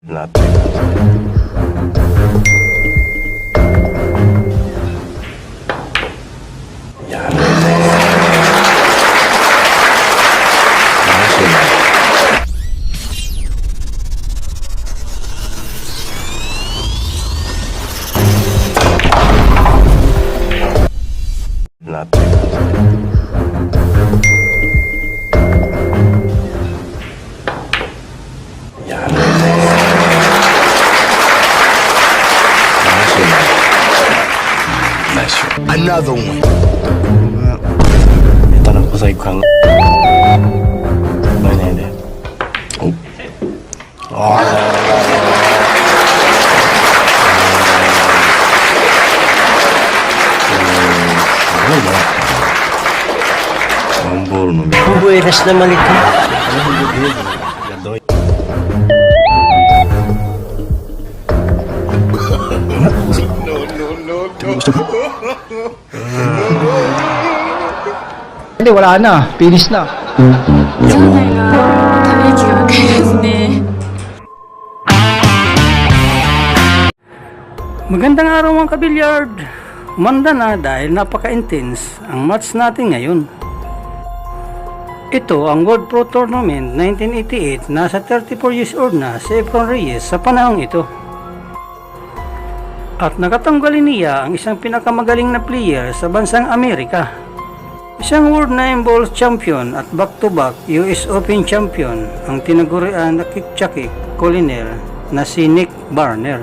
なってる感じでやるね楽しいねなってる感じでやるね楽しいねナイス Another one. 下手な小細工考えないですごいねワンボールのBuenas naman ito. Hindi, wala na. Finish na. 場内がため息がわかりますね。 Magandang araw mga kabilyard. Umanda na dahil napaka-intense ang match natin ngayon. Ito ang World Pro Tournament 1988, nasa 34 years old na si Efron Reyes sa panahong ito. At nakatanggalin niya ang isang pinakamagaling na player sa bansang Amerika. Isang World 9 Balls Champion at back-to-back US Open Champion ang tinagurian na kick-chakik colonel na si Nick Barner.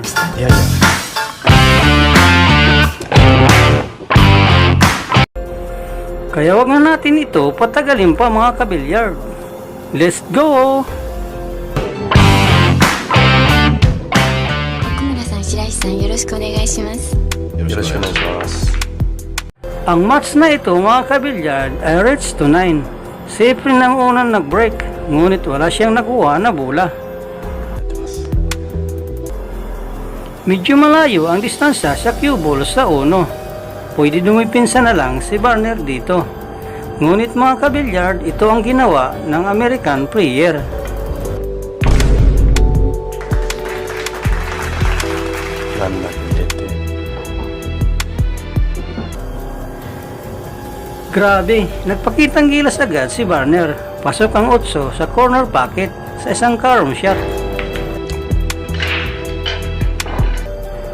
Kaya wag na natin ito patagalin pa mga kabilyard. Let's go! 奥村さん、白石さん、よろしくお願いします。よろしくお願いします。 Ang match na ito mga kabilyard ay reach to 9. Si Efren ang unang nag-break, ngunit wala siyang nakuha na bola. Medyo malayo ang distansya sa cue ball sa uno. Pwede dumipinsa na lang si Barner dito. Ngunit mga kabilyard, ito ang ginawa ng American player. Grabe, nagpakitang gilas agad si Barner. Pasok ang 8 sa corner pocket sa isang carom shot.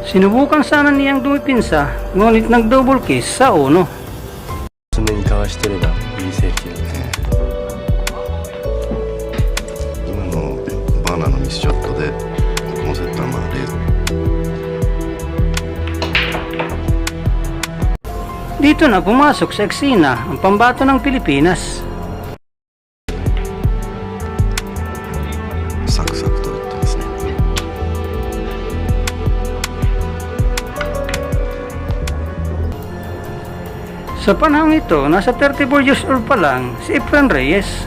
Sinubukan sana niyang dumipinsa, ngunit nag-double kiss sa uno. 爪にかわしてればいいセーフティーだったね。今のバーナーのミスショットでこのセットはまあDito na pumasok sa eksena ang pambato ng Pilipinas. サクサクと打ってますね。 Sa panahong ito, nasa 34 years old pa lang si Efren Reyes.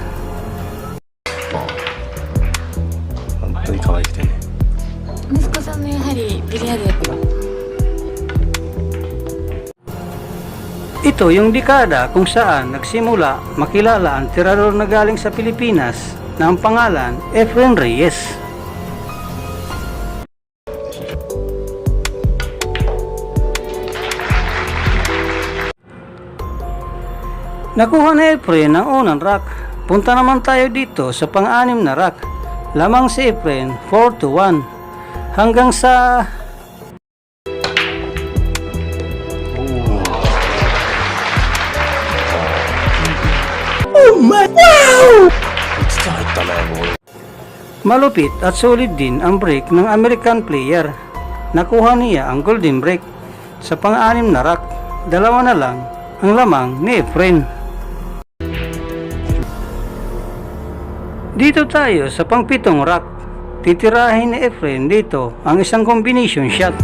本当に可愛くてね。息子さんのやはりビリヤードやってます。 Ito yung dekada kung saan nagsimula makilala ang tirador na galing sa Pilipinas na ang pangalan Efren Reyes. Nakuha na Efren ang unang rack. Punta naman tayo dito sa pang-anim na rack. Lamang si Efren 4-1 hanggang sa malupit at solid din ang break ng American player. Nakuha niya ang golden break sa pang-anim na rack. Dalawa na lang ang lamang ni Efren. Dito tayo sa pang-7 rack. Titirahin ni Efren dito ang isang combination shot.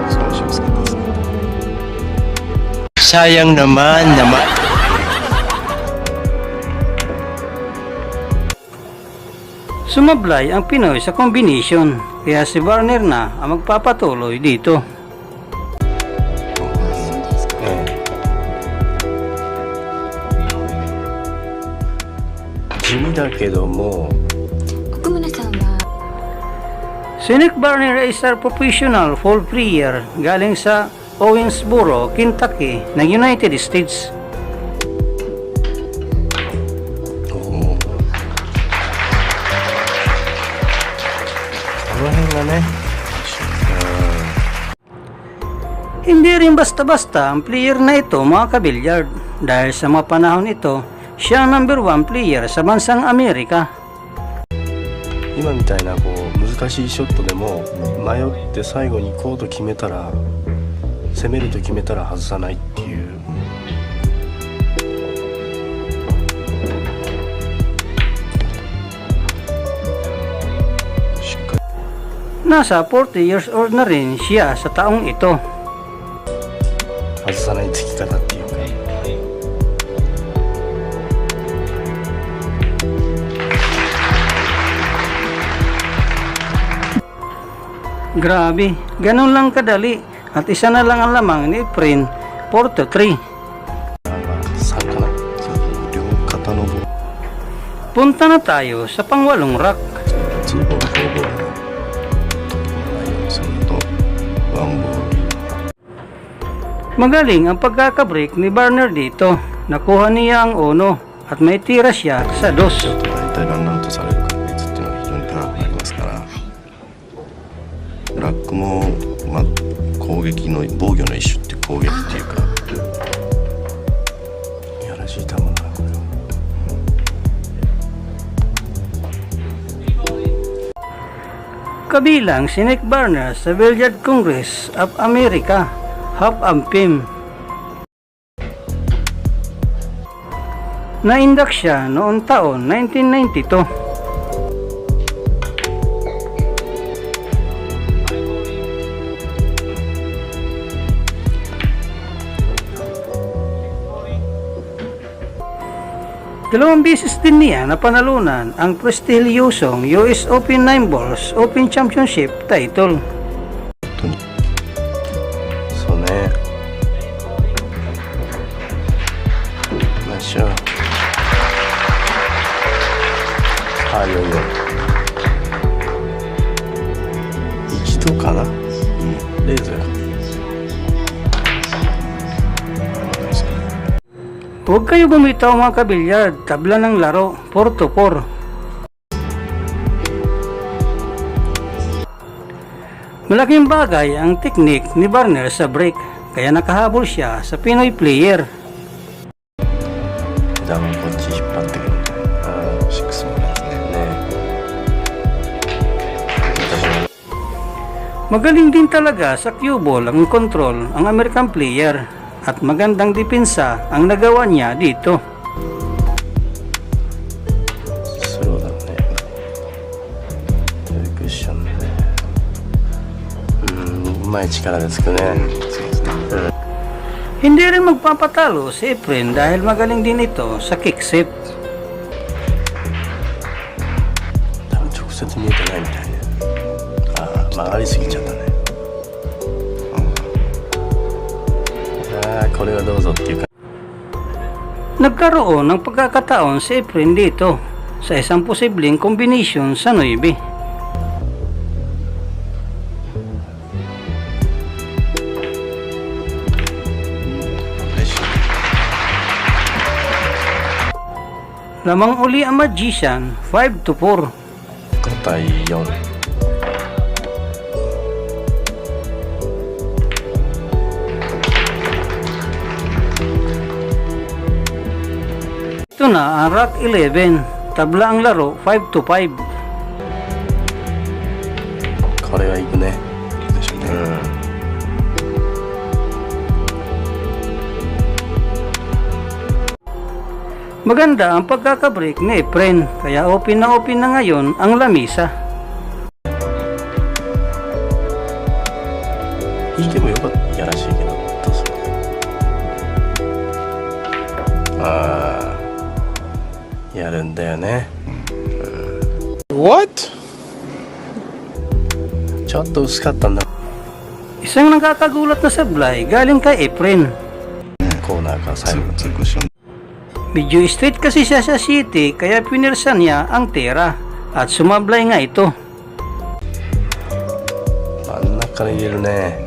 少し薄かったですね。 Sayang naman. Sumablay ang Pinoy sa combination, kaya si Barner na ang magpapatuloy dito. Jimmy だけども奥村さんは Si Nick Barner ay isang professional ball player galing sa Owensboro, Kentucky, ng United States. Oo. この辺がね、Hindi rin basta-basta ang player na ito mga kabilyard dahil sa mga panahon ito, siya ang number 1 player sa bansang Amerika. 今みたいなこう難しいショットでも迷って最後にコート決めたら攻めると決めたら外さないっていう Nasa 40 years old na rin siya sa taong ito. 外さないつき方っていうか Grabe, ganun lang kadali at isa na lang ang lamang ni Efren 4-3. 3かな 両肩のボール Punta na tayo sa pangwalong rack. 2ボール4ボールのそのと1ボール Magaling ang pagkakabreak ni Barner dito. Nakuha niya ang ono at may tira siya sa 2. 大体ランアウトされる確率っていうのは非常に高くなりますからラックも、まあ、攻撃の防御の一種っていう攻撃っていうかいやらしい球だなこれは Kabilang si Nick Barner sa Billiard Congress of America, Hall of Fame. Naindak siya noong taon 1992. Dalawang beses din niya napanalunan ang prestigyosong US Open 9 Balls Open Championship title. そうねナイスショットあいよいよ一度かなレーザー Huwag kayo bumitaw mga kabilyard, tabla ng laro, 4-4. Malaking bagay ang teknik ni Barner sa break, kaya nakahabol siya sa Pinoy player. 枝もこっち引っ張ってくる6もですねね Magaling din talaga sa cue ball ang control ang American player at magandang depensa ang nagawa niya dito. スローだねクッションねうまい力ですけどね Hindi rin magpapatalo si Efren dahil magaling din ito sa kick set. 多分直接見えてないみたいね曲がりすぎちゃったねこれはどうぞっていうか Nagkaroon ng pagkakataon si Efren dito sa isang posibleng kombinasyon sa 9. Lamang uli ang Magician 5-4. 5対4 Ito na ang Rack 11. Tabla ang laro 5-5. これはいくねでしょうね、Maganda ang pagkakabreak ni Efren kaya open na ngayon ang lamisa. 引いてもよかったいやらしいけどどうするやるんだよね What? ちょっと薄かったんだ Isang nakakagulat na sablay galing kay Efren. コーナーから最後の2クッション Medyo straight kasi siya sa city kaya pinirsan niya ang tira at sumablay nga ito. 力入れるね。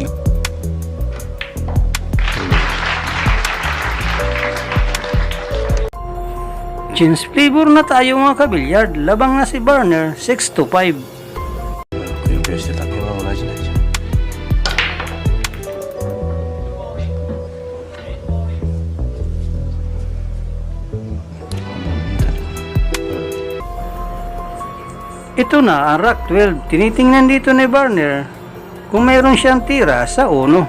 Jeans flavor na tayo mga kabilyard. Labang na si Barner, 6-5. くよくよしてた点は同じなんじゃん。Ito na ang Rock 12. Tinitingnan dito ni Barner kung mayroon siyang tira sa uno.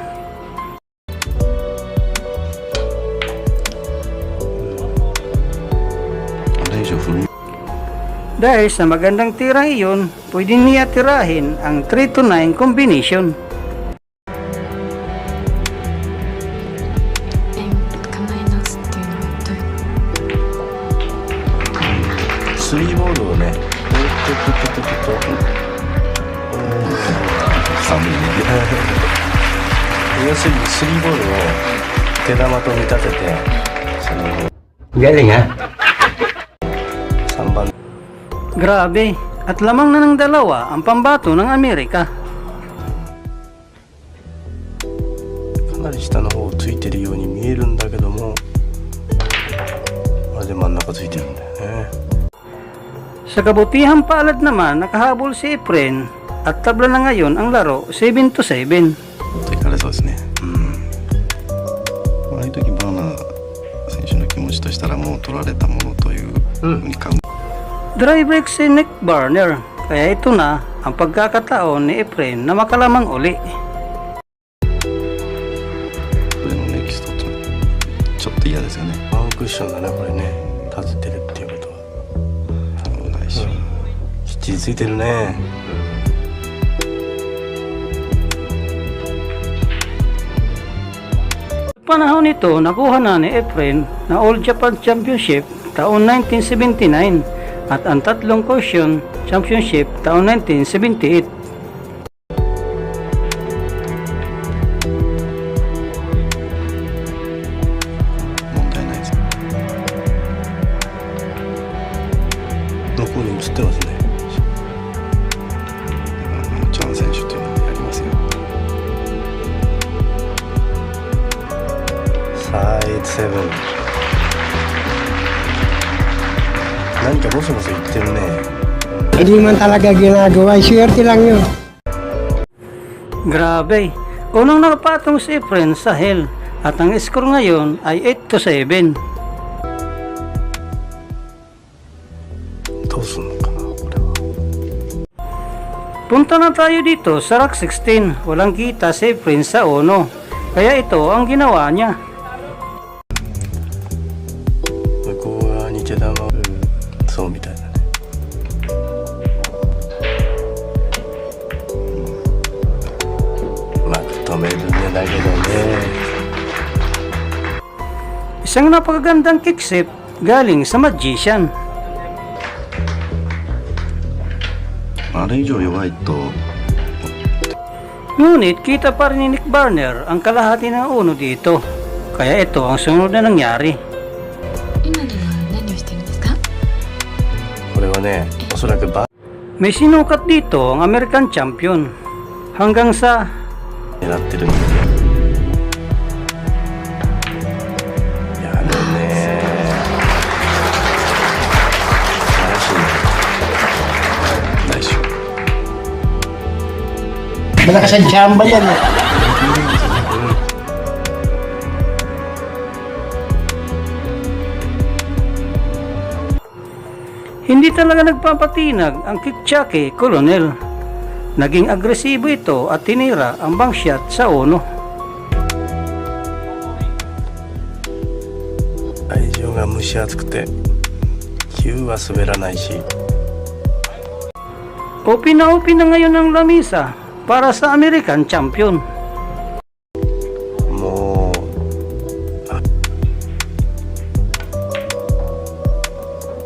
Dahil sa magandang tira iyon, pwede niya tirahin ang 3-9 combination.スリーボールをね、寒いね。要するにスリーボールを手玉と見立てて、その Galing ha? 3番 Grabe, at lamang na ng dalawa ang pambato ng Amerika. かなり下の方をついてるように見えるんだけども、あれで真ん中ついてるんだよね。 Sa kabutihang palad naman, nakahabol si Efren at tabla na ngayon ang laro 7-7. といかれそうですね。ああいう時バーナー選手の気持ちとしたらもう取られたものというふうに考え、Dry break si Nick Barner, kaya ito na ang pagkakataon ni Efren na makalamang uli. 上のネキストとちょっと嫌ですよね。ワンクッションだねこれね、立ててるっていうことは。危ないし、きっちりついてるね。Panahon nito, nakuha na ni Efren na All Japan Championship taon 1979 at ang tatlong Cushion Championship taon 1978. 問題ないですよ。向こうに映ってますね。チャン選手というのはやりますよ。さあ8-7、何かボソボソ言ってるね。 Hindi man talaga ginagawa, swerte lang yun. Grabe, unang nakapatong si Efren sa hell at ang score ngayon ay 8-7. どうすんのかなこれは。 Punta na tayo dito sa Rock 16. Walang kita si Efren sa uno, kaya ito ang ginawa niya. 向こう側に手玉、そうみたいだね。うまく止めるねだけどね。 Isang napakagandang kickset galing sa Magician. あれ以上弱いと Ngunit kita pa rin ni Nick Barner ang kalahati ng uno dito. Kaya ito ang sunod na nangyari. 今のは何をしてるんですか？これはね、おそらくバ May sinukat dito ang American Champion. Hanggang sa ー狙ってるんだよ。やるね。素晴らしいね。来週 Malakas ang chamba yan eh. hindi talaga nagpapatinag ang Kickchake Colonel. Naging agresibo ito at tinira ang bank shot sa uno. 会場が蒸し暑くて球は滑らないし、 Open na ngayon ang lamisa para sa American Champion. も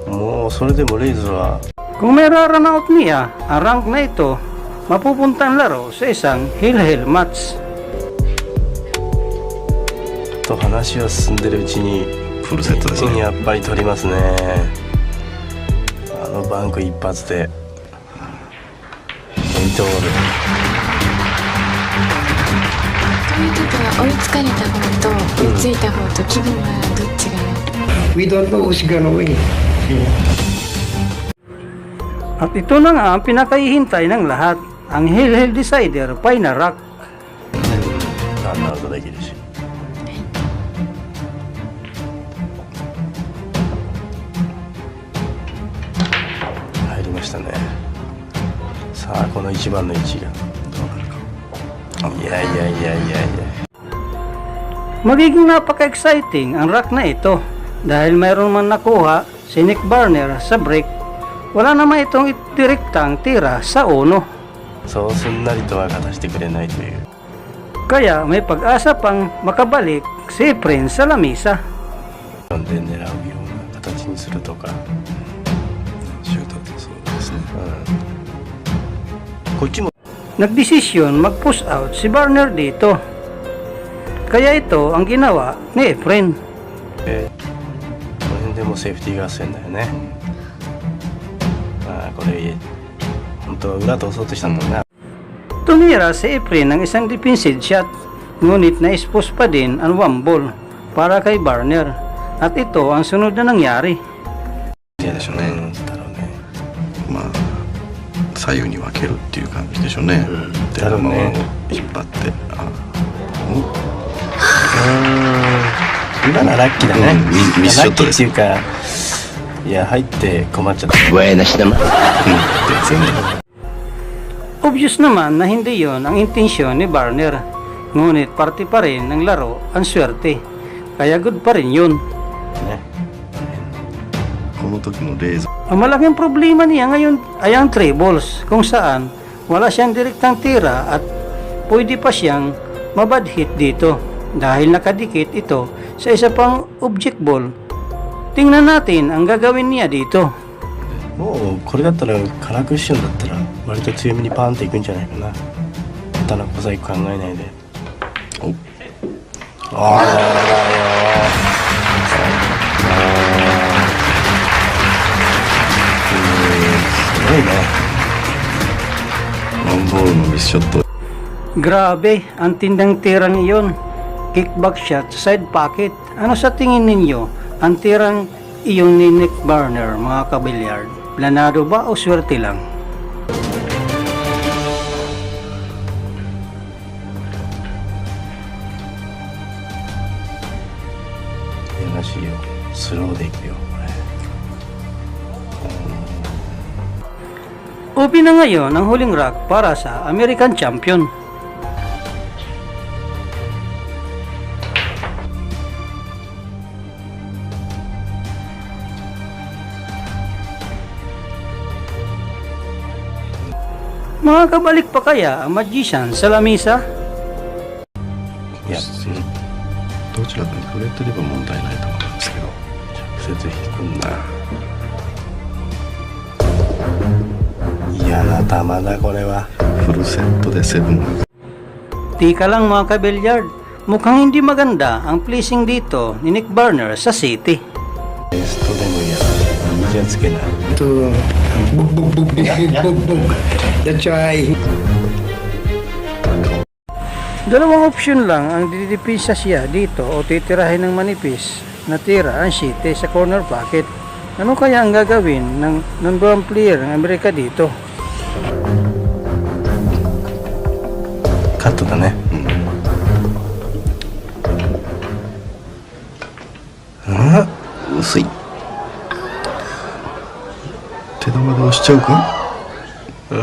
うもうそれでもレイズは Kung may raranout niya, ang rank na ito, mapupunta ang laro sa isang heel-heel match. と話は進んでるうちにフルセットですね。やっぱり取りますね。あのバンク一発でポイントを取る。いう時は追いつかれた方と追いついた方と気分はどっちが嫌？ We don't know who's gonna win. At ito na nga ang pinakahihintay ng lahat, ang Hill Decider Final Rock. ランナーアウトできるし。入りましたね。さあこの1番の位置がどうなるか。いやいやいやいやいや。 Magiging napaka-exciting ang rock na ito dahil mayroon man nakuha si Nick Barner sa break, wala naman itong direktang tira sa uno. そうすんなりとは勝たせてくれないという。 Kaya may pag-asa pang makabalik si Prince sa lamisa. で狙うような形にするとか。シュートってそうですね。こっちも Nagdesisyon mag-push out si Barner dito. Kaya ito ang ginawa ni Efren. この辺でもセーフティー合戦だよね。まあこれ本当は裏通そうとしたんだな。 Tumira si Efren ng isang defensive shot, ngunit na-expose pa din ang one ball para kay Barner. At ito ang sunod na nangyari. 嫌でしょうね。だろうね。まあ左右に分けるっていう感じでしょうね。でだろうね引っ張って、今のはラッキーだね。ミスショットですラッキーっていうか、いや入って困っちゃった。 Buenas naman. Obvious naman na hindi yon ang intensyon ni Barner. Ngunit parte pa rin ng laro ang swerte. Kaya good pa rin yun. ね。この時のレーザー Ang malaking problema niya ngayon ay ang three balls kung saan wala siyang direktang tira at pwede pa siyang mabad hit dito dahil nakadikit ito sa isa pang object ball. Tingnan natin ang gagawin niya dito. もうこれだったらカラークッションだったら割と強めにパーンっていくんじゃないかな。下手な小細工考えないで。おあらららすごいね。ワンボールのミスショット Grabe, ang tindang tirang iyon. Kickback shot sa side pocket. Ano sa tingin ninyo ang tirang iyon ni Nick Barner, mga kabilyard? Planado ba o swerte lang?やらしいよ。スローでいくよこれ。 Upi na ngayon ang huling rock para sa American Champion. Makakabalik pa kaya ang magician sa lamisa? いや、どちらかに触れてれば問題ないと思うんですけど直接引くんだ。嫌な球だこれは。フルセットでセブン Tika lang mga kabilyard, mukhang hindi maganda ang placing dito ni Nick Barner sa City. ベストでも嫌だ。いいじゃつけない。 To bug, bug, bug, bug, bug, bug. That's why Dalawang opsyon lang ang didipisa siya dito o titirahin ng manipis na tira ang City sa corner pocket. Ano kaya ang gagawin ng number 1 player ng Amerika dito? カットだね。薄い手玉で押しちゃうか場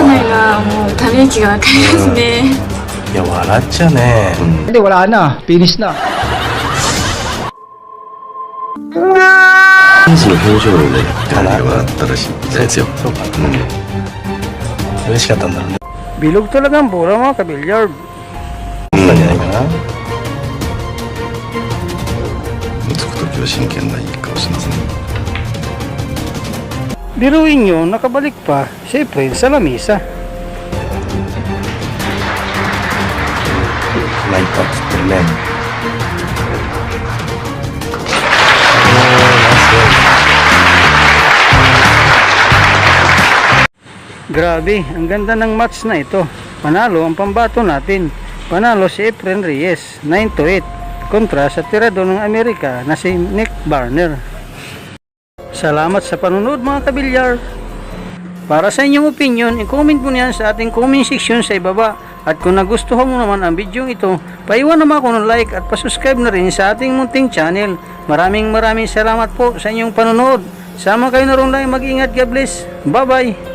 内がもうため息がわかりますね。いや笑っちゃね。 Hindi, wala na. Finish na. 選手の表情でかなり笑ったらしいですよ。そうか。嬉しかったんだろうね。 Bilog talaga ang bola mga kabilyard. なんじゃないかな。打つ時は真剣ないい顔しますね。 Biruin nyo, nakabalik pa si Efren sa lamisa. まあ一発ってるね。Grabe, ang ganda ng match na ito. Panalo ang pambato natin. Panalo si Efren Reyes, 9-8, kontra sa tirador ng Amerika na si Nick Barner. Salamat sa panonood mga kabilyar. Para sa inyong opinion, i-comment mo niyan sa ating comment section sa ibaba. At kung nagustuhan mo naman ang video ito, paiwan naman ako ng like at pasubscribe na rin sa ating munting channel. Maraming salamat po sa inyong panonood. Sama kayo na rin lang, mag-ingat, God bless. Bye bye.